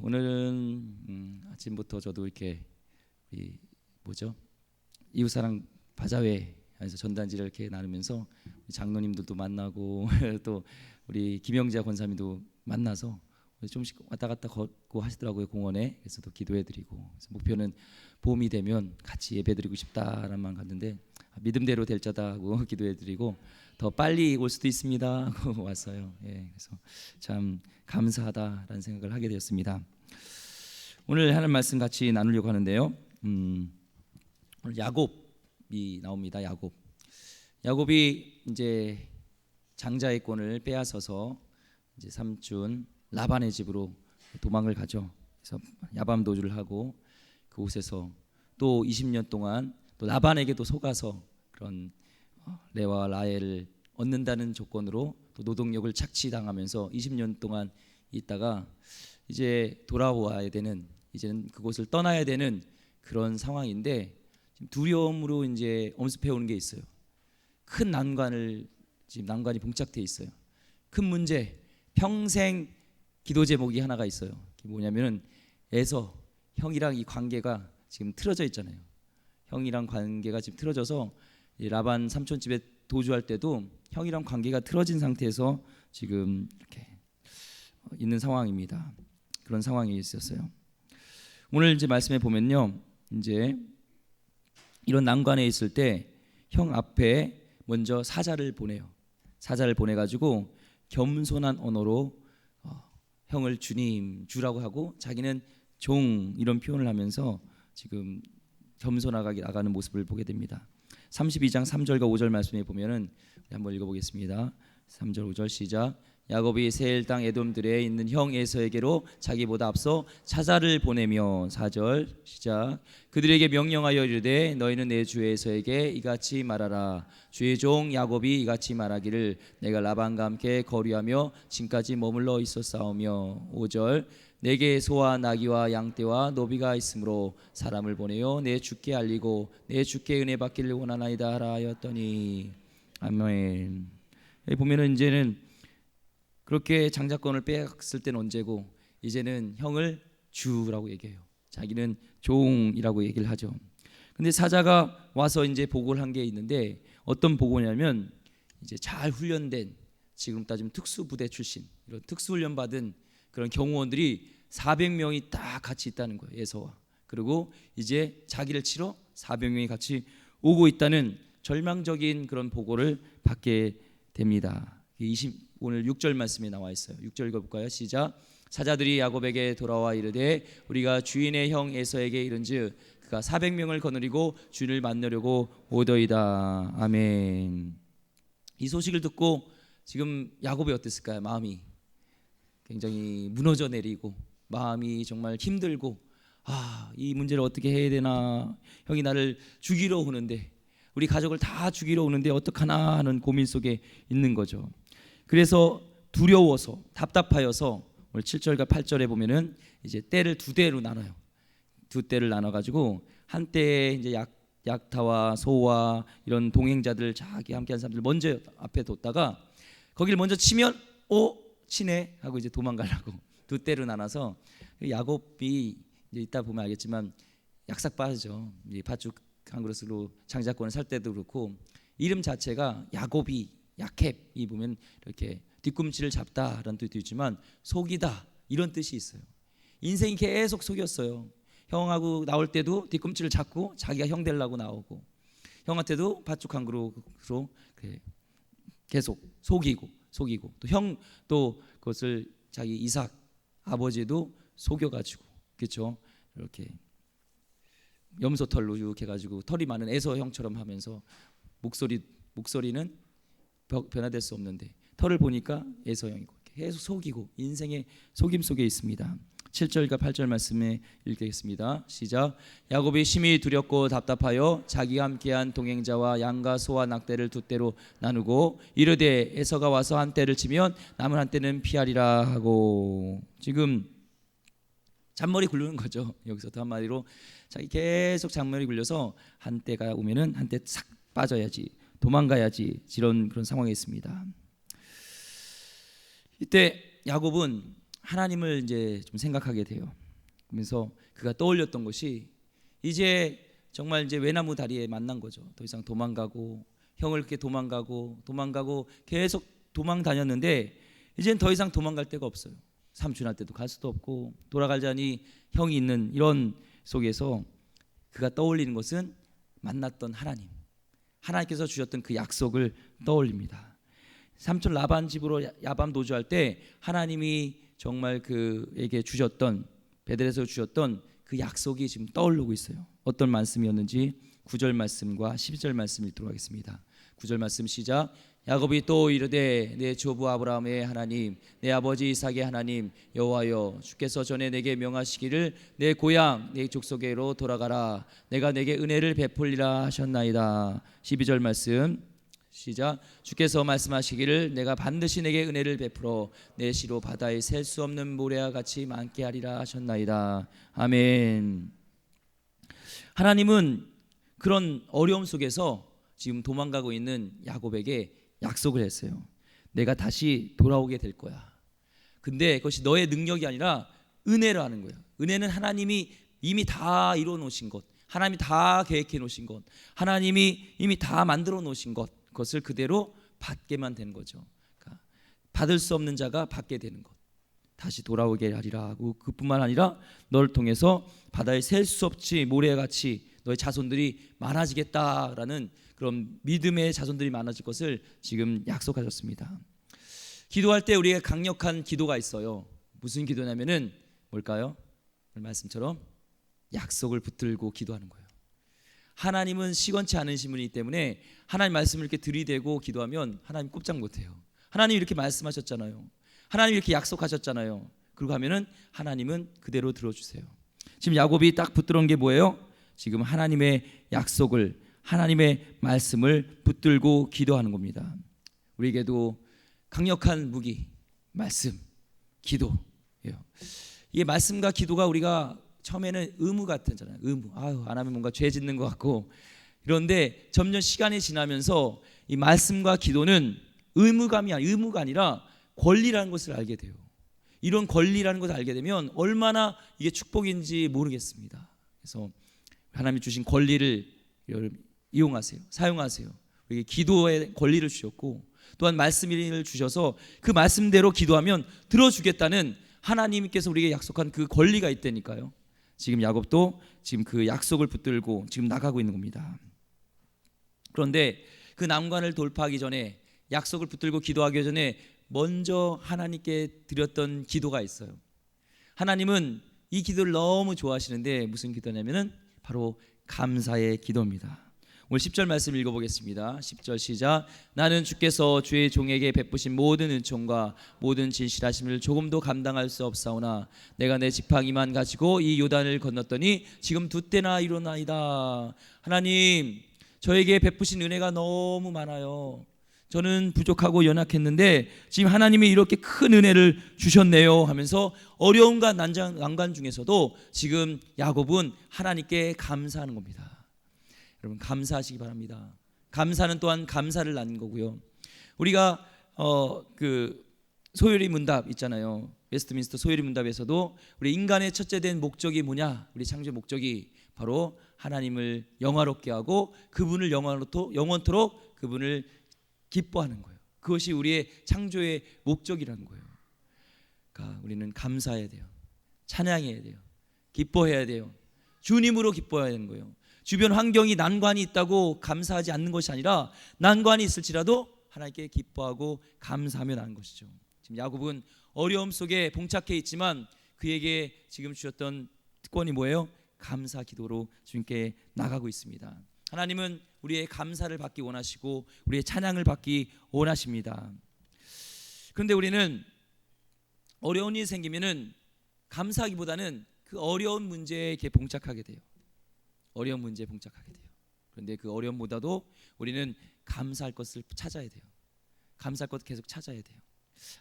오늘은 아침부터 저도 이렇게 이웃사랑 바자회에서 전단지를 이렇게 나누면서 장로님들도 만나고 또 우리 김영자 권사님도 만나서 좀씩 왔다 갔다 걷고 하시더라고요, 공원에. 그래서 또 기도해드리고, 그래서 목표는 봄이 되면 같이 예배드리고 싶다라는 마음 갔는데 믿음대로 될 자다 하고 기도해드리고 더 빨리 올 수도 있습니다 하고 왔어요. 그래서 참 감사하다라는 생각을 하게 되었습니다. 오늘 하는 말씀 같이 나누려고 하는데요. 오늘 야곱이 나옵니다. 야곱이 이제 장자의 권을 빼앗아서 이제 삼촌 라반의 집으로 도망을 가죠. 그래서 야밤 도주를 하고 그곳에서 또 20년 동안 또 라반에게도 속아서 그런 레와 라헬을 얻는다는 조건으로 또 노동력을 착취당하면서 20년 동안 있다가 이제 돌아와야 되는, 이제는 그곳을 떠나야 되는 그런 상황인데 두려움으로 이제 엄습해 오는 게 있어요. 큰 지금 난관이 봉착돼 있어요. 큰 문제, 평생 기도 제목이 하나가 있어요. 그게 뭐냐면은 에서 형이랑 이 관계가 지금 틀어져 있잖아요. 형이랑 관계가 지금 틀어져서 라반 삼촌 집에 도주할 때도 형이랑 관계가 틀어진 상태에서 지금 이렇게 있는 상황입니다. 그런 상황이 있었어요. 오늘 이제 말씀에 보면요, 이제 이런 난관에 있을 때 형 앞에 먼저 사자를 보내요. 사자를 보내가지고 겸손한 언어로 형을 주라고 하고 자기는 종, 이런 표현을 하면서 지금 겸손하게 나가는 모습을 보게 됩니다. 32장 3절과 5절 말씀에 보면은 한번 읽어보겠습니다. 3절 5절 시작. 야곱이 세일 땅 에돔들에 있는 형 에서에게로 자기보다 앞서 사자를 보내며, 4절 시작. 그들에게 명령하여 이르되 너희는 내 주 에서에게 이같이 말하라. 주의 종 야곱이 이같이 말하기를 내가 라반과 함께 거류하며 지금까지 머물러 있었사오며, 5절 내게 소와 나귀와 양떼와 노비가 있으므로 사람을 보내어 내 주께 알리고 내 주께 은혜 받기를 원하나이다 하라 하였더니. 아멘. 여기 보면은 이제는 그렇게 장자권을 빼앗을 때는 언제고 이제는 형을 주라고 얘기해요. 자기는 종이라고 얘기를 하죠. 근데 사자가 와서 이제 보고를 한 게 있는데 어떤 보고냐면 이제 잘 훈련된, 지금 따지면 특수부대 출신, 이런 특수훈련 받은 그런 경호원들이 400명이 딱 같이 있다는 거예요. 에서와. 그리고 이제 자기를 치러 400명이 같이 오고 있다는 절망적인 그런 보고를 받게 됩니다. 오늘 6절 말씀에 나와 있어요. 6절 읽어볼까요? 시작. 사자들이 야곱에게 돌아와 이르되 우리가 주인의 형 에서에게 이른즉 그가 400명을 거느리고 주인을 만나려고 오더이다. 아멘. 이 소식을 듣고 지금 야곱이 어땠을까요? 마음이 굉장히 무너져 내리고 마음이 정말 힘들고, 이 문제를 어떻게 해야 되나, 형이 나를 죽이러 오는데, 우리 가족을 다 죽이러 오는데 어떡하나 하는 고민 속에 있는 거죠. 그래서 두려워서 답답하여서 오늘 7절과 8절에 보면은 이제 떼를 두 대로 나눠요. 두 떼를 나눠 가지고 한 떼에 이제 약타와 소와 이런 동행자들, 자기 함께한 사람들 먼저 앞에 뒀다가 거기를 먼저 치면 치네 하고 이제 도망가려고 두 떼로 나눠서, 야곱이 이제 이따 보면 알겠지만 약삭 빠지죠. 팥죽 한 그릇으로 장자권을 살 때도 그렇고 이름 자체가 야곱이, 야캡이 보면 이렇게 뒤꿈치를 잡다라는 뜻도 있지만 속이다 이런 뜻이 있어요. 인생이 계속 속였어요. 형하고 나올 때도 뒤꿈치를 잡고 자기가 형 되려고 나오고, 형한테도 팥죽 한 그릇으로 계속 속이고 또 형도 그것을 자기 이삭 아버지도 속여가지고, 그렇죠? 이렇게 염소털로 이렇게 해가지고 털이 많은 에서 형처럼 하면서 목소리는 변화될 수 없는데 털을 보니까 에서 형이고, 계속 속이고 인생의 속임 속에 있습니다. 7절과 8절 말씀에 읽겠습니다. 시작. 야곱이 심히 두렵고 답답하여 자기가 함께한 동행자와 양과 소와 낙대를 두 떼로 나누고 이르되 에서가 와서 한 떼를 치면 남은 한 떼는 피하리라 하고, 지금 잔머리 굴르는 거죠. 여기서 또 한마디로 자기 계속 잔머리 굴려서 한 떼가 오면은 한 떼 싹 빠져야지, 도망가야지, 이런 그런 상황에 있습니다. 이때 야곱은 하나님을 이제 좀 생각하게 돼요. 그러면서 그가 떠올렸던 것이 이제 정말 이제 외나무 다리에 만난 거죠. 더 이상 도망가고 형을 그렇게 도망가고 계속 도망 다녔는데 이젠 더 이상 도망갈 데가 없어요. 삼촌한테도 갈 수도 없고 돌아가자니 형이 있는 이런 속에서 그가 떠올리는 것은 만났던 하나님께서 주셨던 그 약속을 떠올립니다. 삼촌 라반 집으로 야밤 노주할 때 하나님이 정말 그에게 주셨던 베들에서 주셨던 그 약속이 지금 떠오르고 있어요. 어떤 말씀이었는지 9절 말씀과 12절 말씀 읽도록 하겠습니다. 9절 말씀 시작. 야곱이 또 이르되 내 조부 아브라함의 하나님 내 아버지 이삭의 하나님 여호와여 주께서 전에 내게 명하시기를 내 고향 내 족속에로 돌아가라 내가 내게 은혜를 베풀리라 하셨나이다. 12절 말씀 시작. 주께서 말씀하시기를 내가 반드시 내게 은혜를 베풀어 내 시로 바다에 셀 수 없는 모래와 같이 많게 하리라 하셨나이다. 아멘. 하나님은 그런 어려움 속에서 지금 도망가고 있는 야곱에게 약속을 했어요. 내가 다시 돌아오게 될 거야. 근데 그것이 너의 능력이 아니라 은혜로 하는 거예요. 은혜는 하나님이 이미 다 이루어 놓으신 것, 하나님이 다 계획해 놓으신 것, 하나님이 이미 다 만들어 놓으신 것, 그것을 그대로 받게만 되는 거죠. 그러니까 받을 수 없는 자가 받게 되는 것, 다시 돌아오게 하리라 하고 그뿐만 아니라 너를 통해서 바다에 셀 수 없이 모래같이 너의 자손들이 많아지겠다라는 그런 믿음의 자손들이 많아질 것을 지금 약속하셨습니다. 기도할 때 우리가 강력한 기도가 있어요. 무슨 기도냐면은 뭘까요? 오늘 말씀처럼 약속을 붙들고 기도하는 거예요. 하나님은 시건치 않으신 분이기 때문에 하나님 말씀을 이렇게 들이대고 기도하면 하나님 꼼짝 못해요. 하나님 이렇게 말씀하셨잖아요. 하나님 이렇게 약속하셨잖아요. 그러고 하면은 하나님은 그대로 들어주세요. 지금 야곱이 딱 붙들은 게 뭐예요? 지금 하나님의 약속을, 하나님의 말씀을 붙들고 기도하는 겁니다. 우리에게도 강력한 무기, 말씀, 기도예요. 이게 말씀과 기도가 우리가 처음에는 의무 같았잖아요. 의무. 안 하면 뭔가 죄 짓는 것 같고. 그런데 점점 시간이 지나면서 이 말씀과 기도는 의무가 아니라 권리라는 것을 알게 돼요. 이런 권리라는 것을 알게 되면 얼마나 이게 축복인지 모르겠습니다. 그래서 하나님이 주신 권리를 이용하세요. 사용하세요. 우리에게 기도의 권리를 주셨고 또한 말씀을 주셔서 그 말씀대로 기도하면 들어주겠다는 하나님께서 우리에게 약속한 그 권리가 있다니까요. 지금 야곱도 지금 그 약속을 붙들고 지금 나가고 있는 겁니다. 그런데 그 난관을 돌파하기 전에, 약속을 붙들고 기도하기 전에 먼저 하나님께 드렸던 기도가 있어요. 하나님은 이 기도를 너무 좋아하시는데 무슨 기도냐면은 바로 감사의 기도입니다. 오늘 10절 말씀 읽어보겠습니다. 10절 시작. 나는 주께서 주의 종에게 베푸신 모든 은총과 모든 진실하심을 조금도 감당할 수 없사오나 내가 내 지팡이만 가지고 이 요단을 건넜더니 지금 두 때나 이루나이다. 하나님, 저에게 베푸신 은혜가 너무 많아요. 저는 부족하고 연약했는데 지금 하나님이 이렇게 큰 은혜를 주셨네요 하면서 어려움과 난관 중에서도 지금 야곱은 하나님께 감사하는 겁니다. 여러분 감사하시기 바랍니다. 감사는 또한 감사를 낳는 거고요. 우리가 그 소요리 문답 있잖아요. 웨스트민스터 소요리 문답에서도 우리 인간의 첫째 된 목적이 뭐냐? 우리 창조의 목적이 바로 하나님을 영화롭게 하고 그분을 영원토록 그분을 기뻐하는 거예요. 그것이 우리의 창조의 목적이라는 거예요. 그러니까 우리는 감사해야 돼요. 찬양해야 돼요. 기뻐해야 돼요. 주님으로 기뻐해야 되는 거예요. 주변 환경이 난관이 있다고 감사하지 않는 것이 아니라 난관이 있을지라도 하나님께 기뻐하고 감사하며 나는 것이죠. 지금 야곱은 어려움 속에 봉착해 있지만 그에게 지금 주셨던 특권이 뭐예요? 감사 기도로 주님께 나가고 있습니다. 하나님은 우리의 감사를 받기 원하시고 우리의 찬양을 받기 원하십니다. 그런데 우리는 어려운 일이 생기면은 감사하기보다는 그 어려운 문제에 이렇게 봉착하게 돼요. 어려운 문제에 봉착하게 돼요. 그런데 그 어려움보다도 우리는 감사할 것을 찾아야 돼요. 감사할 것 계속 찾아야 돼요.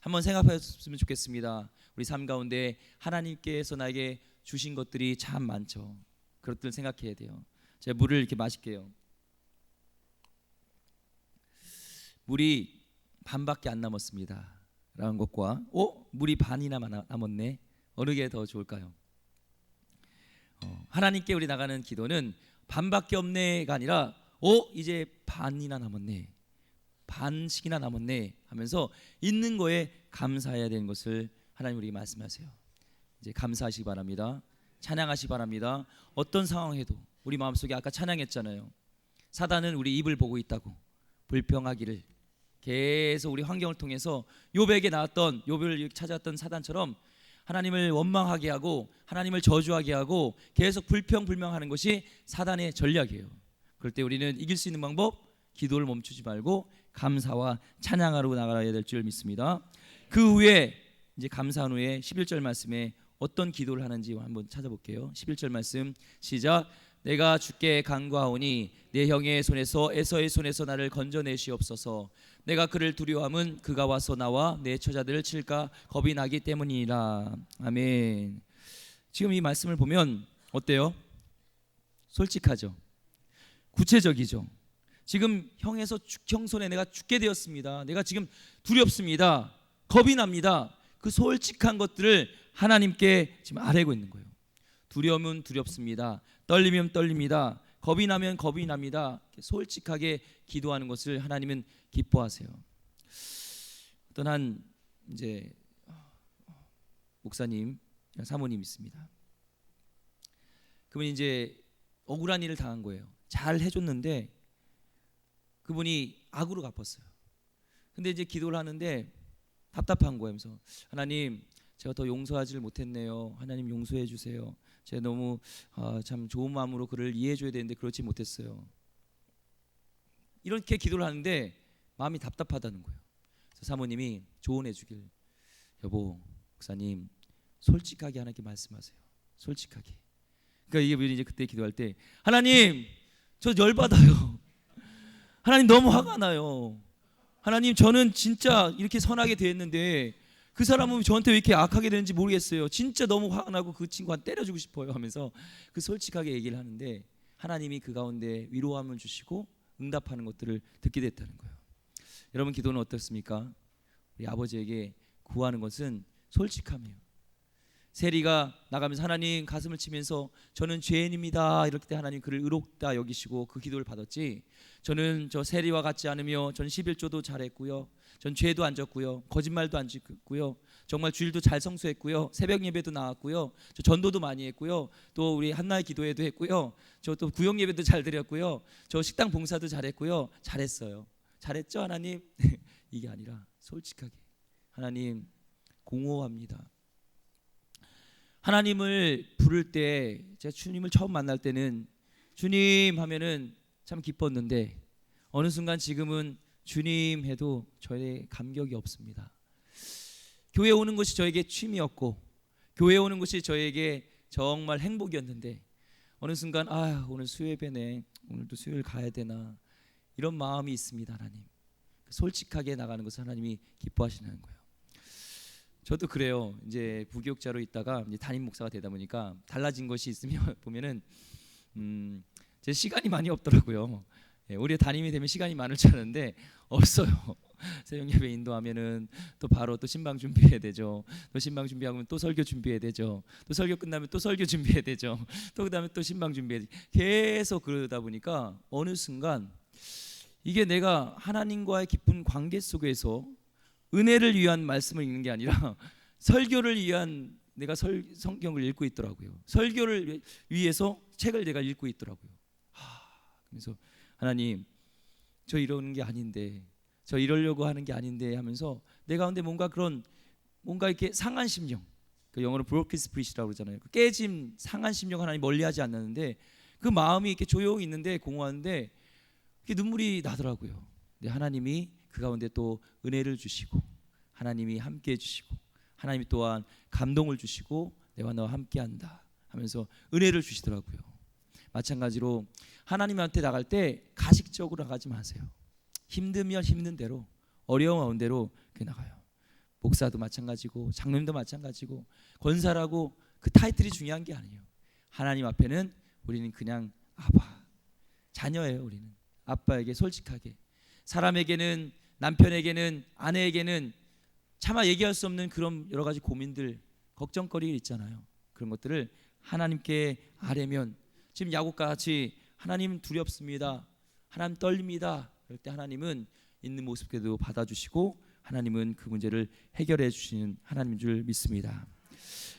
한번 생각해봤으면 좋겠습니다. 우리 삶 가운데 하나님께서 나에게 주신 것들이 참 많죠. 그것들 생각해야 돼요. 제가 물을 이렇게 마실게요. 물이 반밖에 안 남았습니다. 라는 것과 물이 반이나 남았네. 어느 게 더 좋을까요? 하나님께 우리 나가는 기도는 반밖에 없네가 아니라 이제 반이나 남았네, 반씩이나 남았네 하면서 있는 거에 감사해야 되는 것을 하나님 우리에게 말씀하세요. 이제 감사하시기 바랍니다. 찬양하시기 바랍니다. 어떤 상황에도 우리 마음속에 아까 찬양했잖아요. 사단은 우리 입을 보고 있다고 불평하기를 계속 우리 환경을 통해서 욥에게 나왔던, 욥을 찾아왔던 사단처럼 하나님을 원망하게 하고 하나님을 저주하게 하고 계속 불평불명하는 것이 사단의 전략이에요. 그럴 때 우리는 이길 수 있는 방법, 기도를 멈추지 말고 감사와 찬양하러 나가야 될 줄 믿습니다. 그 후에 이제 감사한 후에 11절 말씀에 어떤 기도를 하는지 한번 찾아볼게요. 11절 말씀 시작. 내가 주께 간구하오니 내 형의 손에서 에서의 손에서 나를 건져내시옵소서. 내가 그를 두려워함은 그가 와서 나와 내 처자들을 칠까 겁이 나기 때문이라. 아멘. 지금 이 말씀을 보면 어때요? 솔직하죠. 구체적이죠. 지금 형 손에 내가 죽게 되었습니다. 내가 지금 두렵습니다. 겁이 납니다. 그 솔직한 것들을 하나님께 지금 아뢰고 있는 거예요. 두려움은 두렵습니다. 떨리면 떨립니다. 겁이 나면 겁이 납니다. 솔직하게 기도하는 것을 하나님은 기뻐하세요. 어떤 한 이제 목사님, 사모님 있습니다. 그분이 이제 억울한 일을 당한 거예요. 잘 해줬는데 그분이 악으로 갚았어요. 근데 이제 기도를 하는데 답답한 거예요. 그래서 하나님, 제가 더 용서하지를 못했네요. 하나님 용서해 주세요. 제가 너무 참 좋은 마음으로 그를 이해해 줘야 되는데 그렇지 못했어요. 이렇게 기도를 하는데 마음이 답답하다는 거예요. 그래서 사모님이 조언해 주길, 여보, 목사님 솔직하게 하나님께 말씀하세요. 솔직하게. 그러니까 이게 이제 그때 기도할 때, 하나님 저 열받아요. 하나님 너무 화가 나요. 하나님 저는 진짜 이렇게 선하게 대했는데 그 사람은 저한테 왜 이렇게 악하게 되는지 모르겠어요. 진짜 너무 화가 나고 그 친구한테 때려주고 싶어요 하면서 그 솔직하게 얘기를 하는데 하나님이 그 가운데 위로함을 주시고 응답하는 것들을 듣게 됐다는 거예요. 여러분 기도는 어떻습니까? 우리 아버지에게 구하는 것은 솔직함이에요. 세리가 나가면서 하나님 가슴을 치면서 저는 죄인입니다 이럴 때 하나님 그를 의롭다 여기시고 그 기도를 받았지, 저는 저 세리와 같지 않으며 전 11조도 잘했고요, 전 죄도 안 졌고요, 거짓말도 안 짓고요, 정말 주일도 잘 성수했고요, 새벽 예배도 나왔고요, 저 전도도 많이 했고요, 또 우리 한나의 기도회도 했고요, 저 또 구역 예배도 잘 드렸고요, 저 식당 봉사도 잘했고요, 잘했어요. 잘했죠 하나님? 이게 아니라 솔직하게, 하나님 공허합니다. 하나님을 부를 때, 제가 주님을 처음 만날 때는 주님 하면은 참 기뻤는데 어느 순간 지금은 주님 해도 저의 감격이 없습니다. 교회 오는 것이 저에게 취미였고 교회 오는 것이 저에게 정말 행복이었는데 어느 순간 오늘 수요예배네, 오늘도 수요일 가야 되나, 이런 마음이 있습니다. 하나님 솔직하게 나가는 것을 하나님이 기뻐하시는 거예요. 저도 그래요. 이제 부교육자로 있다가 이제 담임 목사가 되다 보니까 달라진 것이 있으면 보면은 제 시간이 많이 없더라고요. 우리 담임이 되면 시간이 많을 줄 알았는데 없어요. 새벽 예배 인도하면은 또 바로 또 신방 준비해야 되죠. 또 신방 준비하면 또 설교 준비해야 되죠. 또 설교 끝나면 또 설교 준비해야 되죠. 또 그다음에 또 신방 준비해야 되죠. 계속 그러다 보니까 어느 순간 이게 내가 하나님과의 깊은 관계 속에서 은혜를 위한 말씀을 읽는 게 아니라 설교를 위한, 내가 성경을 읽고 있더라고요. 설교를 위해서 책을 내가 읽고 있더라고요. 그래서 하나님 저 이러는 게 아닌데, 저 이러려고 하는 게 아닌데 하면서 내 가운데 뭔가 이렇게 상한 심령, 그 영어로 broken spirit이라고 그러잖아요. 그 깨짐, 상한 심령 하나님 멀리하지 않는데 그 마음이 이렇게 조용히 있는데 공허한데 이렇게 눈물이 나더라고요. 근데 하나님이 그 가운데 또 은혜를 주시고 하나님이 함께 해주시고 하나님이 또한 감동을 주시고 내가 너와 함께한다 하면서 은혜를 주시더라고요. 마찬가지로 하나님한테 나갈 때 가식적으로 나가지 마세요. 힘들면 힘든 대로, 어려운 대로 나가요. 목사도 마찬가지고 장로님도 마찬가지고 권사라고 그 타이틀이 중요한 게 아니에요. 하나님 앞에는 우리는 그냥 아바, 자녀예요. 우리는 아빠에게 솔직하게, 사람에게는, 남편에게는, 아내에게는 차마 얘기할 수 없는 그런 여러 가지 고민들, 걱정거리가 있잖아요. 그런 것들을 하나님께 아뢰면, 지금 야곱과 같이 하나님 두렵습니다, 하나님 떨립니다, 그럴 때 하나님은 있는 모습 그대로 받아주시고 하나님은 그 문제를 해결해 주시는 하나님인 줄 믿습니다.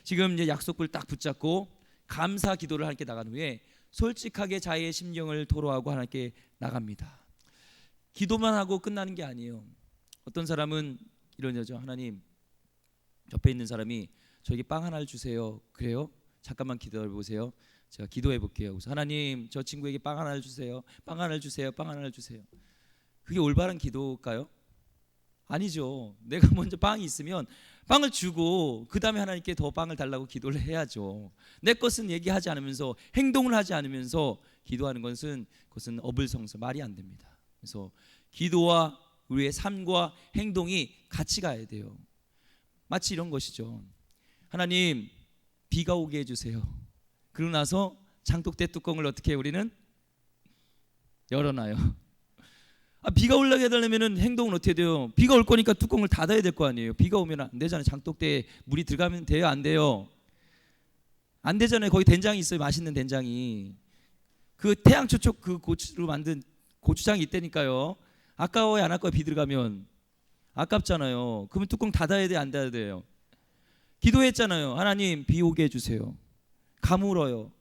지금 이제 약속을 딱 붙잡고 감사 기도를 하나님께 나간 후에 솔직하게 자기의 심경을 토로하고 하나님께 나갑니다. 기도만 하고 끝나는 게 아니에요. 어떤 사람은 이런 여죠. 하나님, 옆에 있는 사람이 저에게 빵 하나를 주세요. 그래요? 잠깐만 기다려 보세요. 제가 기도해 볼게요. 그래서 하나님, 저 친구에게 빵 하나를 주세요. 빵 하나를 주세요. 빵 하나를 주세요. 그게 올바른 기도일까요? 아니죠. 내가 먼저 빵이 있으면 빵을 주고 그 다음에 하나님께 더 빵을 달라고 기도를 해야죠. 내 것은 얘기하지 않으면서 행동을 하지 않으면서 기도하는 것은 그것은 어불성설, 말이 안 됩니다. 그래서 기도와 우리의 삶과 행동이 같이 가야 돼요. 마치 이런 것이죠. 하나님, 비가 오게 해주세요. 그러고 나서 장독대 뚜껑을 어떻게 해요? 우리는 열어놔요. 비가 올라게 해달라면 행동은 어떻게 돼요? 비가 올 거니까 뚜껑을 닫아야 될 거 아니에요. 비가 오면 안 되잖아요. 장독대에 물이 들어가면 돼요? 안 돼요? 안 되잖아요. 거기 된장이 있어요. 맛있는 된장이. 그 태양 초촉 그 고추로 만든 고추장이 있다니까요. 아까워야 안 아까워? 비 들어가면 아깝잖아요. 그러면 뚜껑 닫아야 돼, 안 닫아야 돼요? 기도했잖아요. 하나님, 비 오게 해주세요. 가물어요.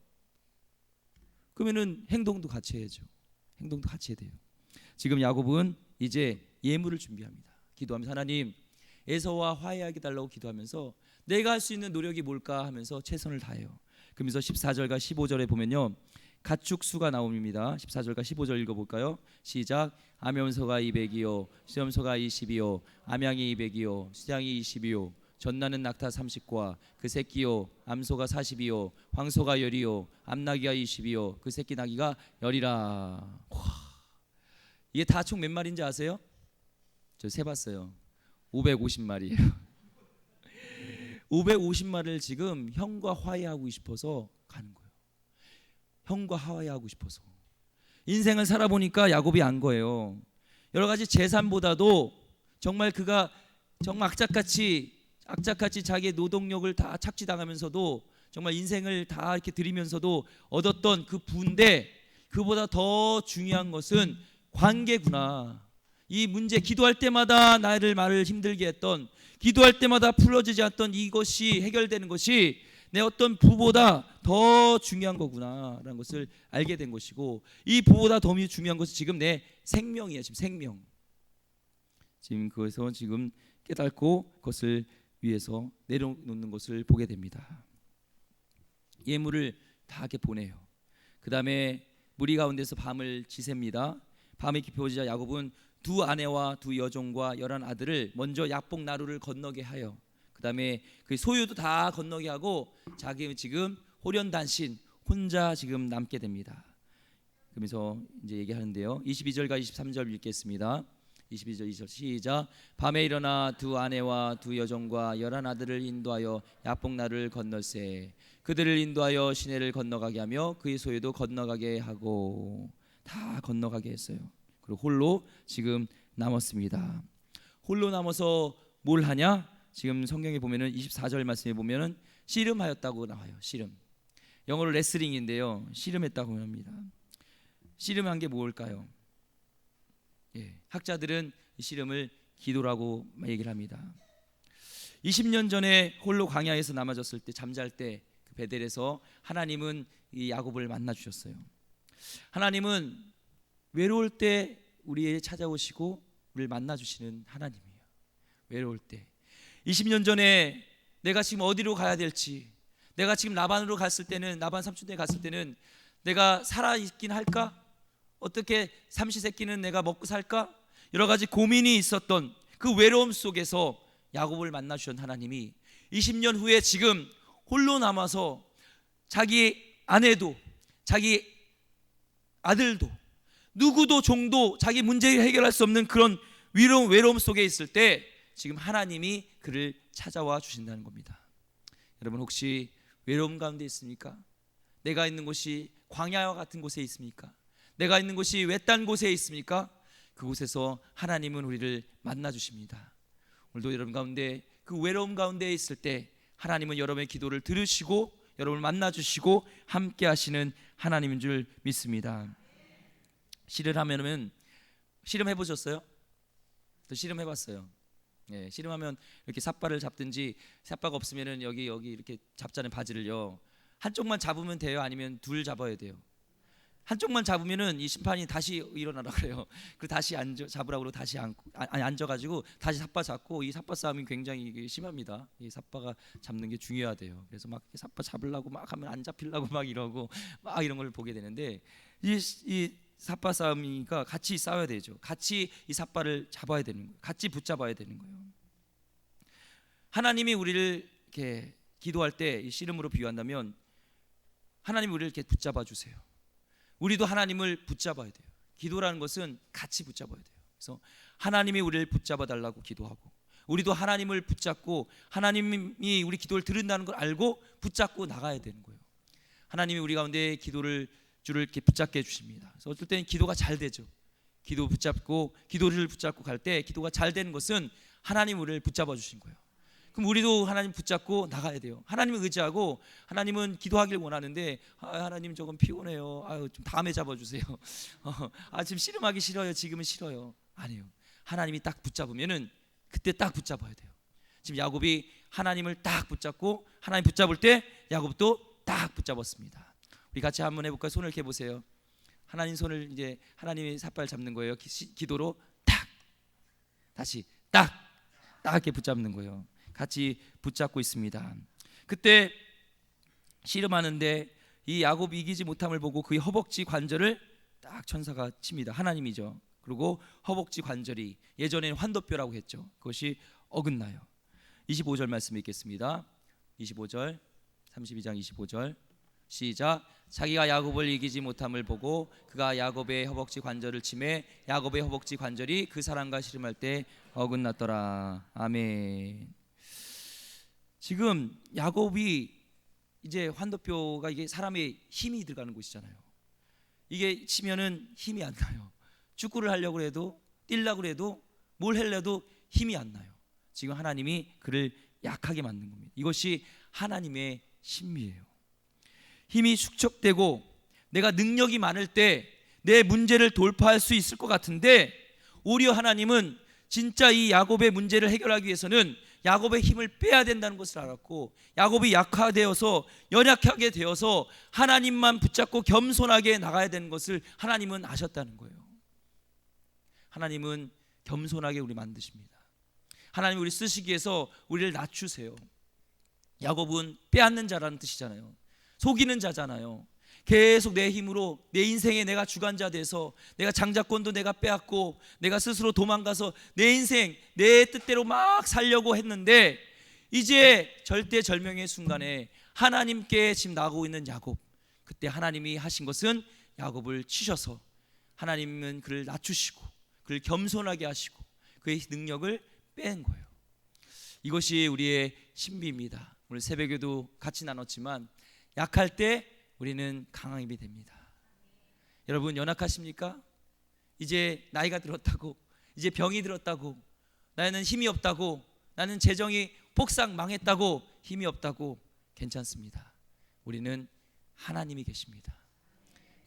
그러면은 행동도 같이 해야죠. 행동도 같이 해야 돼요. 지금 야곱은 이제 예물을 준비합니다. 기도하면서 하나님, 에서와 화해하게 달라고 기도하면서 내가 할 수 있는 노력이 뭘까 하면서 최선을 다해요. 그러면서 14절과 15절에 보면요, 가축수가 나옵니다. 14절과 15절 읽어볼까요? 시작. 암염소가 200이요 수염소가 20이요 암양이 200이요 수양이 20이요 전나는 낙타 30과 그 새끼요 암소가 40이요 황소가 10이요 암나귀가 20이요 그 새끼 나귀가 10이라. 와, 이게 다 총 몇 마리인지 아세요? 저 세봤어요. 550마리예요 550마리를 지금 형과 화해하고 싶어서 가는 거예요. 형과 화해하고 싶어서. 인생을 살아보니까 야곱이 안 거예요. 여러 가지 재산보다도 정말 그가 정말 악착같이 자기의 노동력을 다 착취당하면서도 정말 인생을 다 이렇게 들이면서도 얻었던 그 부인데, 그보다 더 중요한 것은 관계구나. 이 문제, 기도할 때마다 말을 힘들게 했던, 기도할 때마다 풀어지지 않던 이것이 해결되는 것이 내 어떤 부보다 더 중요한 거구나라는 것을 알게 된 것이고, 이 부보다 더 중요한 것은 지금 내 생명이에요. 지금 생명. 지금 그것을 지금 깨닫고 그것을 위해서 내려놓는 것을 보게 됩니다. 예물을 다 이렇게 보내요. 그 다음에 무리 가운데서 밤을 지셉니다. 밤이 깊어지자 야곱은 두 아내와 두 여종과 11 아들을 먼저 약복 나루를 건너게 하여, 그 다음에 그 소유도 다 건너게 하고 자기 지금 호련단신 혼자 지금 남게 됩니다. 그러면서 이제 얘기하는데요. 22절과 23절 읽겠습니다. 22절 2절 시작. 밤에 일어나 두 아내와 두 여종과 11 아들을 인도하여 야복나루를 건널세. 그들을 인도하여 시내를 건너가게 하며 그의 소유도 건너가게 하고, 다 건너가게 했어요. 그리고 홀로 지금 남았습니다. 홀로 남아서 뭘 하냐? 지금 성경에 보면은 24절 말씀에 보면은 씨름하였다고 나와요. 씨름. 영어로 레슬링인데요. 씨름했다고 합니다. 씨름한 게 뭘까요? 학자들은 이 씨름을 기도라고 얘기를 합니다. 20년 전에 홀로 광야에서 남아졌을 때, 잠잘 때 그 베델에서 하나님은 이 야곱을 만나 주셨어요. 하나님은 외로울 때 우리에게 찾아오시고 우리를 만나 주시는 하나님이에요. 외로울 때. 20년 전에 내가 지금 어디로 가야 될지, 내가 지금 라반으로 갔을 때는, 라반 삼촌네 갔을 때는 내가 살아있긴 할까? 어떻게 삼시세끼는 내가 먹고 살까? 여러 가지 고민이 있었던 그 외로움 속에서 야곱을 만나 주신 하나님이 20년 후에 지금 홀로 남아서 자기 아내도 자기 아들도 누구도 종도 자기 문제를 해결할 수 없는 그런 외로움 속에 있을 때 지금 하나님이 그를 찾아와 주신다는 겁니다. 여러분, 혹시 외로움 가운데 있습니까? 내가 있는 곳이 광야와 같은 곳에 있습니까? 내가 있는 곳이 외딴 곳에 있습니까? 그곳에서 하나님은 우리를 만나 주십니다. 오늘도 여러분 가운데 그 외로움 가운데 있을 때 하나님은 여러분의 기도를 들으시고 여러분을 만나주시고 함께 하시는 하나님인 줄 믿습니다. 씨름하면은, 씨름해 보셨어요? 저 씨름해 봤어요. 예, 씨름하면 이렇게 삿발을 잡든지, 삿바가 없으면은 여기 이렇게 잡자는 바지를요, 한쪽만 잡으면 돼요? 아니면 둘 잡아야 돼요? 한쪽만 잡으면은 이 심판이 다시 일어나라 그래요. 그 다시 잡으라고 그러고 다시 앉아가지고 다시 삿바 잡고, 이 삿바 싸움이 굉장히 심합니다. 이 삿바가 잡는 게 중요하대요. 그래서 막 삿바 잡으려고 막 하면 안 잡히려고 막 이러고 막 이런 걸 보게 되는데, 이 삿바 싸움이니까 같이 싸워야 되죠. 같이 이 삿바를 잡아야 되는 거예요. 같이 붙잡아야 되는 거예요. 하나님이 우리를 이렇게 기도할 때 이 씨름으로 비유한다면, 하나님이 우리를 이렇게 붙잡아 주세요. 우리도 하나님을 붙잡아야 돼요. 기도라는 것은 같이 붙잡아야 돼요. 그래서 하나님이 우리를 붙잡아 달라고 기도하고, 우리도 하나님을 붙잡고 하나님이 우리 기도를 들은다는 걸 알고 붙잡고 나가야 되는 거예요. 하나님이 우리 가운데 기도를 주를 이렇게 붙잡게 해주십니다. 그래서 어떨 때는 기도가 잘 되죠. 기도를 붙잡고 갈 때 기도가 잘 되는 것은 하나님 우리를 붙잡아 주신 거예요. 그럼 우리도 하나님 붙잡고 나가야 돼요. 하나님을 의지하고, 하나님은 기도하길 원하는데 하나님 조금 피곤해요. 좀 다음에 잡아주세요. 지금 씨름하기 싫어요. 지금은 싫어요. 아니에요. 하나님이 딱 붙잡으면은 그때 딱 붙잡아야 돼요. 지금 야곱이 하나님을 딱 붙잡고, 하나님 붙잡을 때 야곱도 딱 붙잡았습니다. 우리 같이 한번 해볼까요? 손을 이렇게 보세요. 하나님 손을, 이제 하나님이 삿발 잡는 거예요. 기도로 딱, 다시 딱 이렇게 붙잡는 거예요. 같이 붙잡고 있습니다. 그때 씨름하는데 이 야곱이 이기지 못함을 보고 그의 허벅지 관절을 딱 천사가 칩니다. 하나님이죠. 그리고 허벅지 관절이, 예전에는 환도뼈라고 했죠. 그것이 어긋나요. 25절 말씀 읽겠습니다. 25절, 32장 25절 시작. 자기가 야곱을 이기지 못함을 보고 그가 야곱의 허벅지 관절을 치매 야곱의 허벅지 관절이 그 사람과 씨름할 때 어긋났더라. 아멘. 지금 야곱이, 이제 환도뼈가, 이게 사람의 힘이 들어가는 곳이잖아요. 이게 치면은 힘이 안 나요. 축구를 하려고 해도, 뛰려고 해도, 뭘 하려도 힘이 안 나요. 지금 하나님이 그를 약하게 만든 겁니다. 이것이 하나님의 신비예요. 힘이 축적되고 내가 능력이 많을 때 내 문제를 돌파할 수 있을 것 같은데, 오히려 하나님은 진짜 이 야곱의 문제를 해결하기 위해서는 야곱의 힘을 빼야 된다는 것을 알았고, 야곱이 약화되어서, 연약하게 되어서 하나님만 붙잡고 겸손하게 나가야 되는 것을 하나님은 아셨다는 거예요. 하나님은 겸손하게 우리 만드십니다. 하나님 우리 쓰시기 위해서 우리를 낮추세요. 야곱은 빼앗는 자라는 뜻이잖아요. 속이는 자잖아요. 계속 내 힘으로 내 인생에 내가 주관자 돼서, 내가 장자권도 내가 빼앗고, 내가 스스로 도망가서 내 인생 내 뜻대로 막 살려고 했는데, 이제 절대절명의 순간에 하나님께 지금 나가고 있는 야곱, 그때 하나님이 하신 것은 야곱을 치셔서 하나님은 그를 낮추시고 그를 겸손하게 하시고 그의 능력을 뺀 거예요. 이것이 우리의 신비입니다. 오늘 새벽에도 같이 나눴지만, 약할 때 우리는 강한 힘이 됩니다. 여러분 연약하십니까? 이제 나이가 들었다고, 이제 병이 들었다고, 나는 힘이 없다고, 나는 재정이 폭삭 망했다고, 힘이 없다고, 괜찮습니다. 우리는 하나님이 계십니다.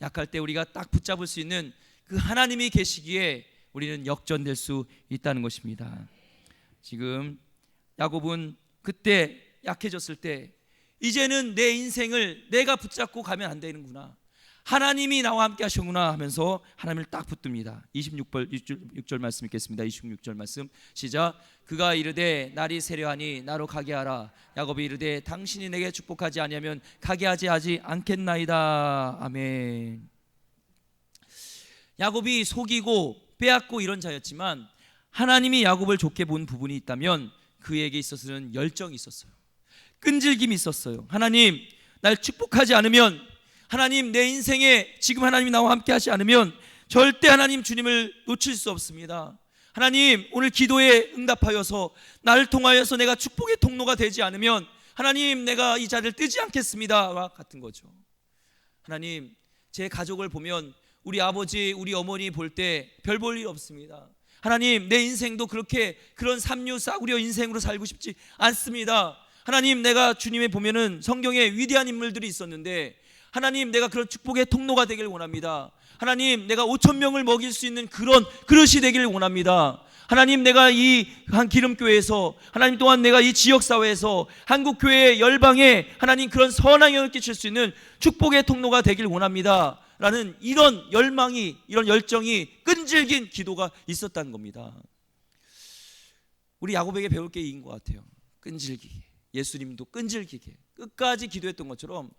약할 때 우리가 딱 붙잡을 수 있는 그 하나님이 계시기에 우리는 역전될 수 있다는 것입니다. 지금 야곱은 그때 약해졌을 때, 이제는 내 인생을 내가 붙잡고 가면 안 되는구나, 하나님이 나와 함께 하시구나 하면서 하나님을 딱 붙듭니다. 26절 말씀 읽겠습니다. 26절 말씀 시작. 그가 이르되 날이 세려하니 나로 가게 하라. 야곱이 이르되 당신이 내게 축복하지 아니하면 가게 하지 않겠나이다. 아멘. 야곱이 속이고 빼앗고 이런 자였지만, 하나님이 야곱을 좋게 본 부분이 있다면 그에게 있어서는 열정이 있었어요. 끈질김이 있었어요. 하나님 날 축복하지 않으면, 하나님 내 인생에 지금 하나님이 나와 함께 하지 않으면 절대 하나님 주님을 놓칠 수 없습니다. 하나님 오늘 기도에 응답하여서 나를 통하여서 내가 축복의 통로가 되지 않으면 하나님 내가 이 자리를 뜨지 않겠습니다와 같은 거죠. 하나님 제 가족을 보면, 우리 아버지 우리 어머니 볼 때 별 볼 일 없습니다. 하나님, 내 인생도 그렇게 그런 삼류 싸구려 인생으로 살고 싶지 않습니다. 하나님, 내가 주님의 보면은 성경에 위대한 인물들이 있었는데 하나님, 내가 그런 축복의 통로가 되길 원합니다. 하나님, 내가 5천 명을 먹일 수 있는 그런 그릇이 되길 원합니다. 하나님, 내가 이 한 기름교회에서, 하나님 또한 내가 이 지역사회에서 한국교회 열방에 하나님 그런 선한 영향을 끼칠 수 있는 축복의 통로가 되길 원합니다 라는 이런 열망이, 이런 열정이, 끈질긴 기도가 있었다는 겁니다. 우리 야곱에게 배울 게 이인 것 같아요. 끈질기게, 예수님도 끈질기게 끝까지 기도했던 것처럼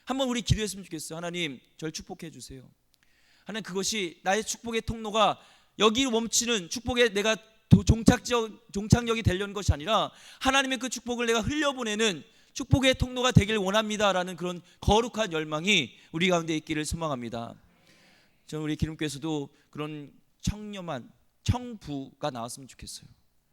한번 우리 기도했으면 좋겠어요. 하나님, 절 축복해 주세요. 하나님, 그것이 나의 축복의 통로가 여기 멈추는 축복에 내가 종착역이 되려는 것이 아니라 하나님의 그 축복을 내가 흘려보내는 축복의 통로가 되길 원합니다라는 그런 거룩한 열망이 우리 가운데 있기를 소망합니다. 저는 우리 기름교에서도 그런 청렴한 청부가 나왔으면 좋겠어요.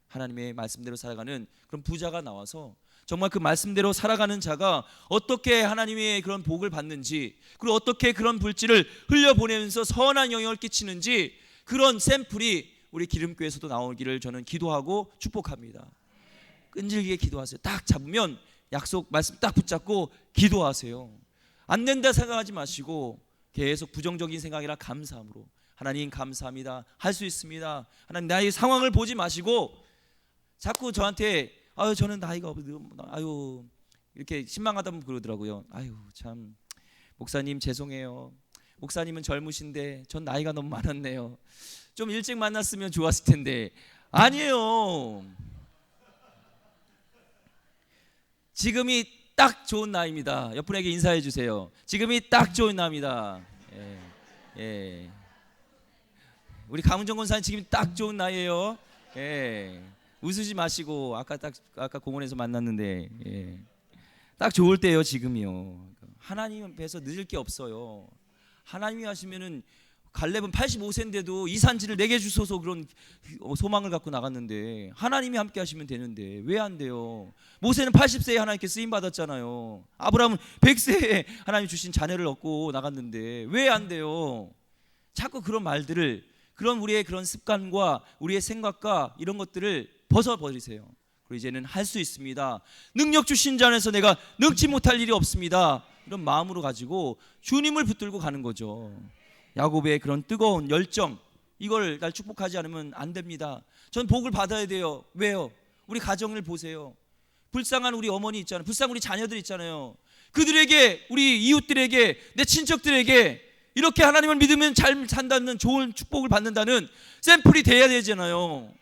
하나님의 말씀대로 살아가는 그런 부자가 나와서 정말 그 말씀대로 살아가는 자가 어떻게 하나님의 그런 복을 받는지, 그리고 어떻게 그런 불질을 흘려보내면서 선한 영향을 끼치는지, 그런 샘플이 우리 기름교에서도 나오기를 저는 기도하고 축복합니다. 끈질기게 기도하세요. 딱 잡으면 약속 말씀 딱 붙잡고 기도하세요. 안 된다 생각하지 마시고 계속 부정적인 생각이라 감사함으로, 하나님 감사합니다, 할 수 있습니다, 하나님 나의 상황을 보지 마시고 자꾸 저한테 아유 저는 나이가 아유 이렇게 신망하다 보면 그러더라고요. 아유 참 목사님 죄송해요. 목사님은 젊으신데 전 나이가 너무 많았네요. 좀 일찍 만났으면 좋았을 텐데. 아니에요. 지금이 딱 좋은 나이입니다. 옆 분에게 인사해 주세요. 지금이 딱 좋은 나이입니다. 예, 예. 우리 강은정 권사님 지금이 딱 좋은 나이예요. 예. 웃으지 마시고 아까 공원에서 만났는데 예. 딱 좋을 때요 지금이요. 하나님 앞에서 늦을 게 없어요. 하나님이 하시면은 갈렙은 85세인데도 이 산지를 내게 주소서 그런 소망을 갖고 나갔는데 하나님이 함께 하시면 되는데 왜 안 돼요? 모세는 80세에 하나님께 쓰임 받았잖아요. 아브라함은 100세에 하나님 주신 자녀를 얻고 나갔는데 왜 안 돼요? 자꾸 그런 말들을, 그런 우리의 그런 습관과 우리의 생각과 이런 것들을 벗어버리세요. 그리고 이제는 할 수 있습니다. 능력 주신 자 안에서 내가 능치 못할 일이 없습니다. 이런 마음으로 가지고 주님을 붙들고 가는 거죠. 야곱의 그런 뜨거운 열정, 이걸 날 축복하지 않으면 안 됩니다. 전 복을 받아야 돼요. 왜요? 우리 가정을 보세요. 불쌍한 우리 어머니 있잖아요. 불쌍한 우리 자녀들 있잖아요. 그들에게, 우리 이웃들에게, 내 친척들에게 이렇게 하나님을 믿으면 잘 산다는 좋은 축복을 받는다는 샘플이 돼야 되잖아요.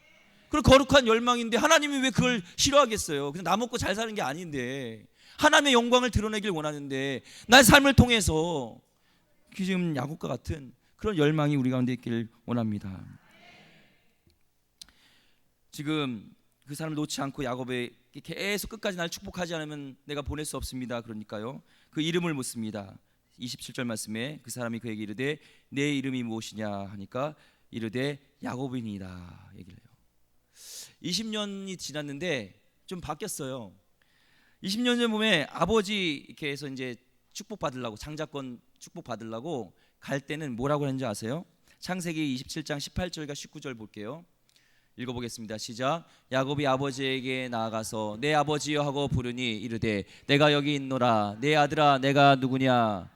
그런 거룩한 열망인데 하나님이 왜 그걸 싫어하겠어요? 그냥 나 먹고 잘 사는 게 아닌데 하나님의 영광을 드러내길 원하는데 나의 삶을 통해서 지금 야곱과 같은 그런 열망이 우리 가운데 있기를 원합니다. 지금 그 사람을 놓지 않고 야곱에 계속 끝까지 날 축복하지 않으면 내가 보낼 수 없습니다. 그러니까요 그 이름을 묻습니다. 27절 말씀에 그 사람이 그에게 이르되 내 이름이 무엇이냐 하니까 이르되 야곱이니이다 얘기를 해요. 20년이 지났는데 좀 바뀌었어요. 20년 전 보면 아버지 이렇게 해서 이제 축복 받으려고, 장자권 축복 받으려고 갈 때는 뭐라고 했는지 아세요? 창세기 27장 18절과 19절 볼게요. 읽어보겠습니다. 시작. 야곱이 아버지에게 나아가서 내 아버지여 하고 부르니 이르되 내가 여기 있노라. 내 아들아 내가 누구냐?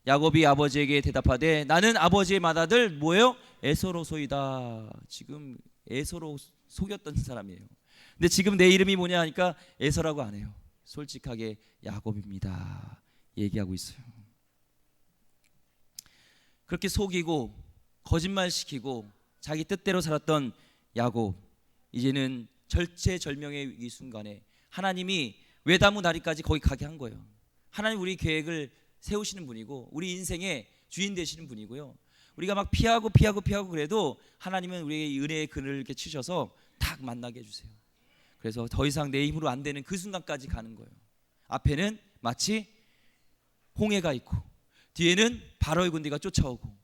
야곱이 아버지에게 대답하되 나는 아버지의 맏아들 뭐예요? 에서로소이다. 지금 에서로 속였던 사람이에요. 근데 지금 내 이름이 뭐냐 하니까 에서라고 안 해요. 솔직하게 야곱입니다 얘기하고 있어요. 그렇게 속이고 거짓말시키고 자기 뜻대로 살았던 야곱, 이제는 절체절명의 이 순간에 하나님이 외다무 다리까지 거기 가게 한 거예요. 하나님 우리 계획을 세우시는 분이고 우리 인생의 주인 되시는 분이고요. 우리가 막 피하고 그래도 하나님은 우리의 은혜의 그늘을 이렇게 치셔서 딱 만나게 해주세요. 그래서 더 이상 내 힘으로 안 되는 그 순간까지 가는 거예요. 앞에는 마치 홍해가 있고 뒤에는 바로의 군대가 쫓아오고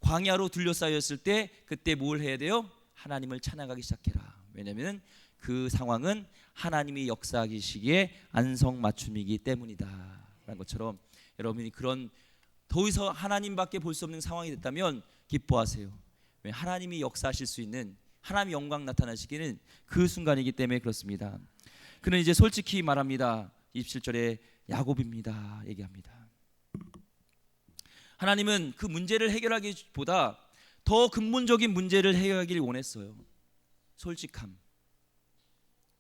광야로 둘러싸였을 때 그때 뭘 해야 돼요? 하나님을 찬양하기 시작해라. 왜냐하면 그 상황은 하나님이 역사하시기에 안성맞춤이기 때문이다 라는 것처럼 여러분이 그런 더 이상 하나님밖에 볼 수 없는 상황이 됐다면 기뻐하세요. 왜? 하나님이 역사하실 수 있는 하나님의 영광 나타나시기는 그 순간이기 때문에 그렇습니다. 그는 이제 솔직히 말합니다. 27절에 야곱입니다 얘기합니다. 하나님은 그 문제를 해결하기보다 더 근본적인 문제를 해결하기를 원했어요. 솔직함.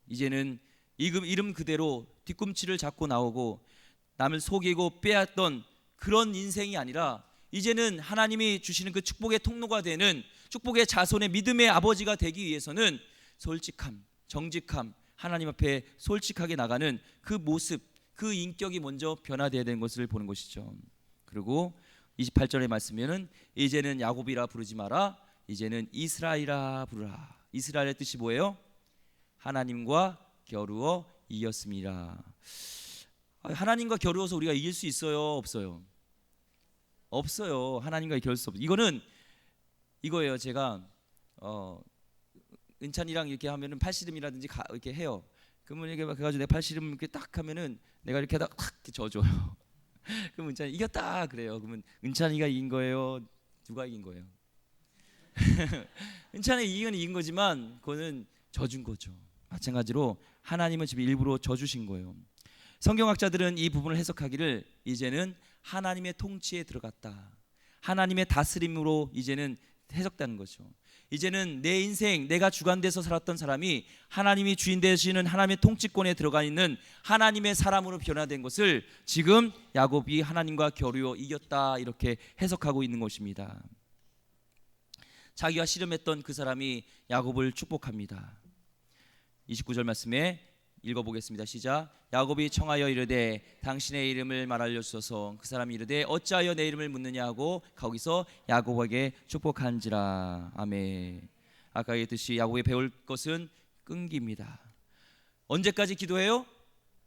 이제는 이름 그대로 뒤꿈치를 잡고 나오고 남을 속이고 빼앗던 그런 인생이 아니라 이제는 하나님이 주시는 그 축복의 통로가 되는 축복의 자손의 믿음의 아버지가 되기 위해서는 솔직함, 정직함, 하나님 앞에 솔직하게 나가는 그 모습, 그 인격이 먼저 변화되어야 되는 것을 보는 것이죠. 그리고 28절의 말씀에는 이제는 야곱이라 부르지 마라, 이제는 이스라엘이라 부르라. 이스라엘의 뜻이 뭐예요? 하나님과 겨루어 이겼습니다. 하나님과 겨루어서 우리가 이길 수 있어요? 없어요? 없어요. 하나님과 겨룰 수 없어요. 이거는 이거예요. 제가 은찬이랑 이렇게 하면은 팔씨름이라든지 이렇게 해요. 그러면 이렇게 그래가지고 내 팔씨름 이렇게 딱 하면은 내가 이렇게 하다가 탁 져줘요. 그럼 은찬이 이겼다 그래요. 그러면 은찬이가 이긴 거예요? 누가 이긴 거예요? 은찬이 이긴 거지만 그거는 져준 거죠. 마찬가지로 하나님은 지금 일부러 져주신 거예요. 성경학자들은 이 부분을 해석하기를 이제는 하나님의 통치에 들어갔다, 하나님의 다스림으로 이제는 해석되는 거죠. 이제는 내 인생, 내가 주관돼서 살았던 사람이 하나님이 주인 되시는 하나님의 통치권에 들어가 있는 하나님의 사람으로 변화된 것을 지금 야곱이 하나님과 겨루어 이겼다, 이렇게 해석하고 있는 것입니다. 자기가 씨름했던 그 사람이 야곱을 축복합니다. 29절 말씀에 읽어보겠습니다. 시작. 야곱이 청하여 이르되 당신의 이름을 말하여 주소서. 그 사람이 이르되 어찌하여 내 이름을 묻느냐 하고 거기서 야곱에게 축복한지라. 아멘. 아까 얘기했듯이 야곱이 배울 것은 끈기입니다. 언제까지 기도해요?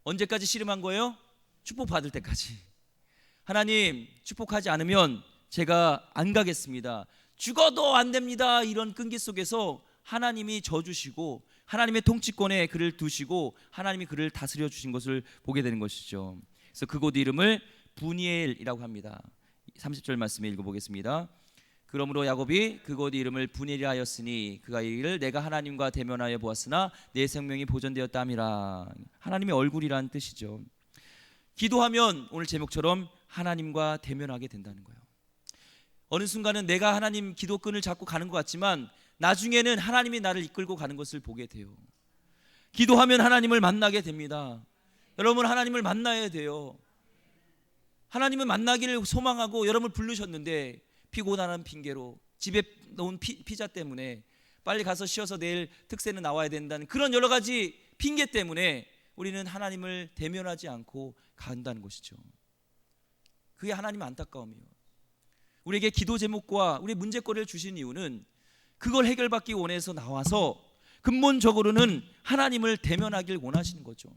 언제까지 씨름한 거예요? 축복받을 때까지. 하나님 축복하지 않으면 제가 안 가겠습니다, 죽어도 안 됩니다, 이런 끈기 속에서 하나님이 져주시고 하나님의 통치권에 그를 두시고 하나님이 그를 다스려 주신 것을 보게 되는 것이죠. 그래서 그곳 이름을 분이엘이라고 합니다. 30절 말씀에 읽어보겠습니다. 그러므로 야곱이 그곳 이름을 분이엘이라 하였으니 그가 이르기를 내가 하나님과 대면하여 보았으나 내 생명이 보존되었다 함이라. 하나님의 얼굴이라는 뜻이죠. 기도하면 오늘 제목처럼 하나님과 대면하게 된다는 거예요. 어느 순간은 내가 하나님 기도끈을 잡고 가는 것 같지만 나중에는 하나님이 나를 이끌고 가는 것을 보게 돼요. 기도하면 하나님을 만나게 됩니다. 여러분, 하나님을 만나야 돼요. 하나님을 만나기를 소망하고 여러분을 부르셨는데 피곤하는 핑계로 집에 놓은 피자 때문에 빨리 가서 쉬어서 내일 특세는 나와야 된다는 그런 여러 가지 핑계 때문에 우리는 하나님을 대면하지 않고 간다는 것이죠. 그게 하나님의 안타까움이에요. 우리에게 기도 제목과 우리 문제거리를 주신 이유는 그걸 해결받기 원해서 나와서 근본적으로는 하나님을 대면하길 원하시는 거죠.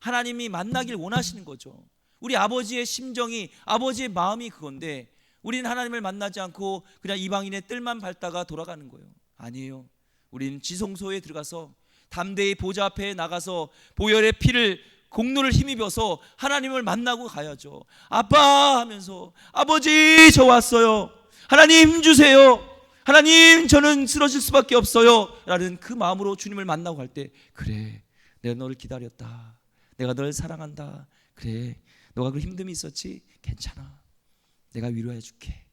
하나님이 만나길 원하시는 거죠. 우리 아버지의 심정이, 아버지의 마음이 그건데 우리는 하나님을 만나지 않고 그냥 이방인의 뜰만 밟다가 돌아가는 거예요. 아니에요. 우리는 지성소에 들어가서 담대히 보좌 앞에 나가서 보혈의 피를 공로를 힘입어서 하나님을 만나고 가야죠. 아빠 하면서 아버지 저 왔어요, 하나님 힘 주세요, 하나님 저는 쓰러질 수밖에 없어요 라는 그 마음으로 주님을 만나고 갈 때, 그래 내가 너를 기다렸다, 내가 너를 사랑한다, 그래 너가 그 힘듦이 있었지, 괜찮아, 내가 위로해 줄게,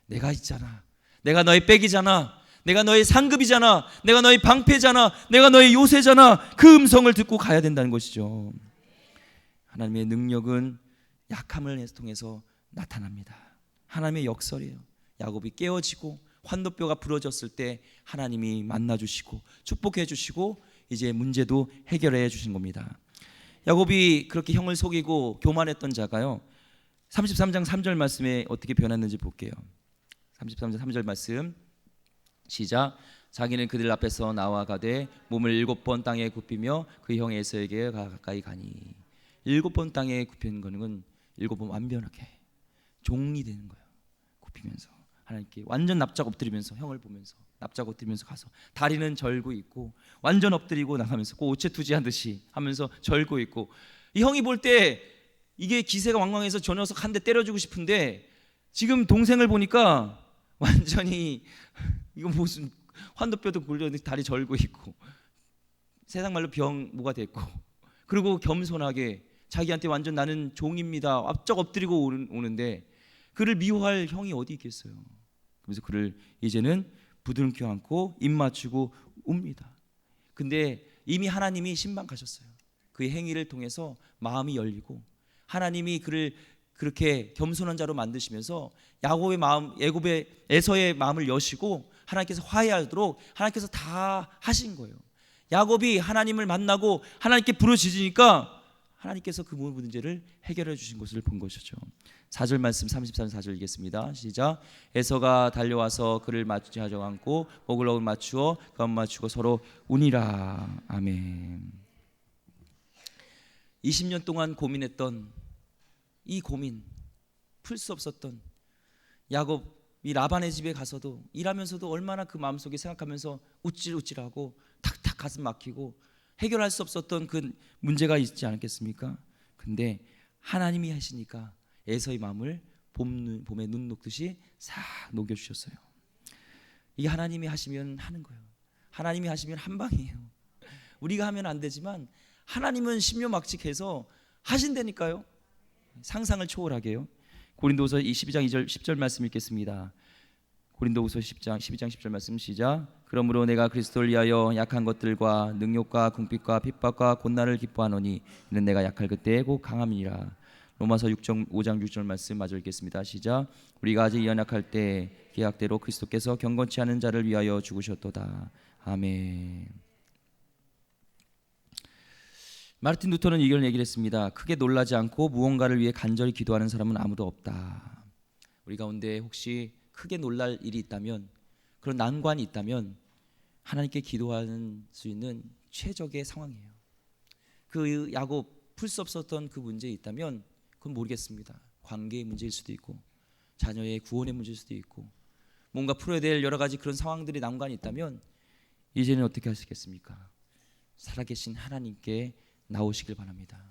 내가 있잖아, 내가 너의 백이잖아, 내가 너의 상급이잖아, 내가 너의 방패잖아, 내가 너의 요새잖아. 그 음성을 듣고 가야 된다는 것이죠. 하나님의 능력은 약함을 통해서 나타납니다. 하나님의 역설이에요. 야곱이 깨어지고 환도뼈가 부러졌을 때 하나님이 만나주시고 축복해 주시고 이제 문제도 해결해 주신 겁니다. 야곱이 그렇게 형을 속이고 교만했던 자가요, 33장 3절 말씀에 어떻게 변했는지 볼게요. 33장 3절 말씀 시작. 자기는 그들 앞에서 나와 가되 몸을 7번 땅에 굽히며 그 형 에서에게 가까이 가니. 7번 땅에 굽히는 거는 7번 완벽하게 종이 되는 거예요. 굽히면서 하나님께 완전 납작 엎드리면서 형을 보면서 납작 엎드리면서 가서 다리는 절고 있고 완전 엎드리고 나가면서 꼭 오체투지하듯이 하면서 절고 있고, 이 형이 볼 때 이게 기세가 왕왕해서 저 녀석 한 대 때려주고 싶은데 지금 동생을 보니까 완전히 이거 무슨 환도뼈도 굴려 다리 절고 있고 세상 말로 병모가 됐고, 그리고 겸손하게 자기한테 완전 나는 종입니다 앞쪽 엎드리고 오는데 그를 미워할 형이 어디 있겠어요. 그래서 그를 이제는 부둥켜 안고 입 맞추고 웁니다. 근데 이미 하나님이 신방가셨어요. 그의 행위를 통해서 마음이 열리고 하나님이 그를 그렇게 겸손한 자로 만드시면서 야곱의 마음, 애굽의 에서의 마음을 여시고 하나님께서 화해하도록 하나님께서 다 하신 거예요. 야곱이 하나님을 만나고 하나님께 부르짖으니까 하나님께서 그 문제를 해결해 주신 것을 본 것이죠. 4절 말씀 33절 4절 읽겠습니다. 시작. 에서가 달려와서 그를 맞이하여 안고 목을 어긋 맞추어 감 맞추고 서로 우니라. 아멘. 20년 동안 고민했던 이 고민, 풀 수 없었던 야곱이 라반의 집에 가서도 일하면서도 얼마나 그 마음속에 생각하면서 우찔우찔하고 탁탁 가슴 막히고 해결할 수 없었던 그 문제가 있지 않겠습니까? 근데 하나님이 하시니까 에서의 마음을 봄에 눈 녹듯이 싹 녹여주셨어요. 이게 하나님이 하시면 하는 거예요. 하나님이 하시면 한 방이에요. 우리가 하면 안 되지만 하나님은 신묘막측해서 하신다니까요. 상상을 초월하게요. 고린도후서 12장 2절 10절 말씀 읽겠습니다. 고린도후서 12장 10절 말씀 시작. 그러므로 내가 그리스도를 위하여 약한 것들과 능욕과 궁핍과 핍박과 고난을 기뻐하노니 이는 내가 약할 그때 곧 강함이니라. 로마서 5장 6절 말씀 마저 읽겠습니다. 시작. 우리가 아직 연약할 때 계약대로 그리스도께서 경건치 않은 자를 위하여 죽으셨도다. 아멘. 마르틴 루터는 이런 얘기를 했습니다. 크게 놀라지 않고 무언가를 위해 간절히 기도하는 사람은 아무도 없다. 우리 가운데 혹시 크게 놀랄 일이 있다면, 그런 난관이 있다면 하나님께 기도하는 수 있는 최적의 상황이에요. 그 야곱 풀 수 없었던 그 문제에 있다면 그건 모르겠습니다. 관계의 문제일 수도 있고 자녀의 구원의 문제일 수도 있고 뭔가 풀어야 될 여러 가지 그런 상황들이 난관이 있다면 이제는 어떻게 하시겠습니까? 살아계신 하나님께 나오시길 바랍니다.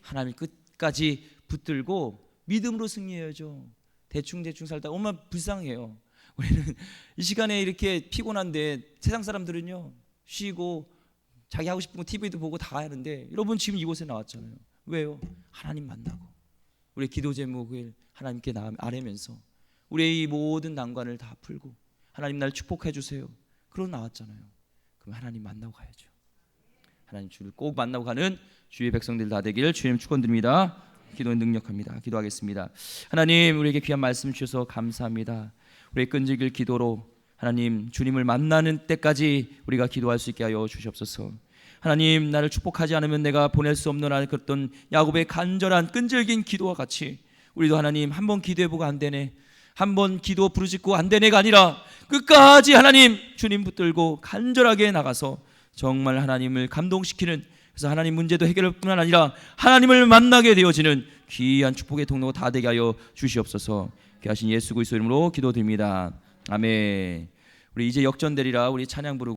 하나님 끝까지 붙들고 믿음으로 승리해야죠. 대충 살다 얼마나 불쌍해요. 우리는 이 시간에 이렇게 피곤한데 세상 사람들은요 쉬고 자기 하고 싶은 거 TV도 보고 다 하는데 여러분 지금 이곳에 나왔잖아요. 왜요? 하나님 만나고 우리의 기도 제목을 하나님께 아뢰면서 우리의 이 모든 난관을 다 풀고 하나님 날 축복해 주세요. 그러고 나왔잖아요. 그럼 하나님 만나고 가야죠. 하나님 주를 꼭 만나고 가는 주의 백성들 다 되기를 주님 축원드립니다. 기도는 능력합니다. 기도하겠습니다. 하나님 우리에게 귀한 말씀 주셔서 감사합니다. 우리의 끈질길 기도로 하나님 주님을 만나는 때까지 우리가 기도할 수 있게 하여 주시옵소서. 하나님 나를 축복하지 않으면 내가 보낼 수 없는 하나님 그랬던 야곱의 간절한 끈질긴 기도와 같이 우리도 하나님 한번 기도해보고 안 되네, 한번 기도 부르짖고 안 되네가 아니라 끝까지 하나님 주님 붙들고 간절하게 나가서 정말 하나님을 감동시키는, 그래서 하나님 문제도 해결할 뿐만 아니라 하나님을 만나게 되어지는 귀한 축복의 통로가 다 되게 하여 주시옵소서. 귀하신 예수 그리스도 이름으로 기도드립니다. 아멘. 우리 이제 역전되리라 우리 찬양 부르고